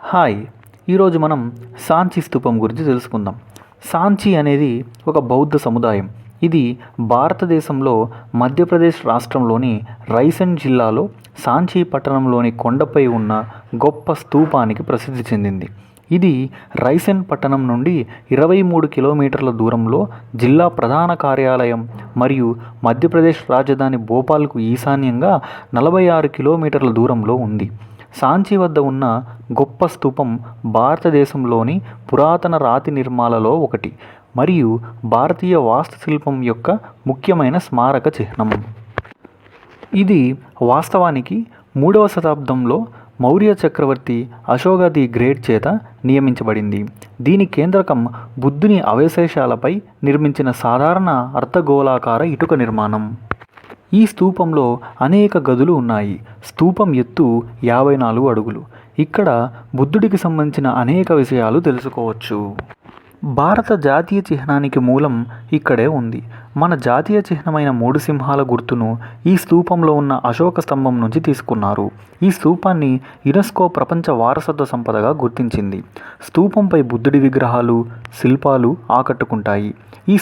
Hi, ఈరోజు మనం సాంచి స్తూపం గురించి తెలుసుకుందాం. సాంచి అనేది ఒక బౌద్ధ సముదాయం. ఇది భారతదేశంలో మధ్యప్రదేశ్ రాష్ట్రంలోని రైసెన్ జిల్లాలో సాంచి పట్టణంలోని కొండపై ఉన్న గొప్ప స్తూపానికి ప్రసిద్ధి చెందింది. ఇది రైసెన్ పట్టణం నుండి 23 కిలోమీటర్ల దూరంలో జిల్లా ప్రధాన కార్యాలయం మరియు మధ్యప్రదేశ్ రాజధాని భోపాల్కు ఈశాన్యంగా 46 కిలోమీటర్ల దూరంలో ఉంది. సాంచి వద్ద ఉన్న గొప్ప స్తూపం భారతదేశంలోని పురాతన రాతి నిర్మాణాలలో ఒకటి మరియు భారతీయ వాస్తుశిల్పం యొక్క ముఖ్యమైన స్మారక చిహ్నం. ఇది వాస్తవానికి 3వ శతాబ్దంలో మౌర్య చక్రవర్తి అశోక ది గ్రేట్ చేత నియమించబడింది. దీని కేంద్రకం బుద్ధుని అవశేషాలపై నిర్మించిన సాధారణ అర్ధగోళాకార ఇటుక నిర్మాణం. ఈ స్తూపంలో అనేక గదులు ఉన్నాయి. స్తూపం ఎత్తు 54 అడుగులు. ఇక్కడ బుద్ధుడికి సంబంధించిన అనేక విషయాలు తెలుసుకోవచ్చు. భారత జాతీయ చిహ్నానికి మూలం ఇక్కడే ఉంది. మన జాతీయ చిహ్నమైన 3 సింహాల గుర్తును ఈ స్తూపంలో ఉన్న అశోక స్తంభం నుంచి తీసుకున్నారు. ఈ స్తూపాన్ని యునెస్కో ప్రపంచ వారసత్వ సంపదగా గుర్తించింది. స్తూపంపై బుద్ధుడి విగ్రహాలు, శిల్పాలు ఆకట్టుకుంటాయి. ఈ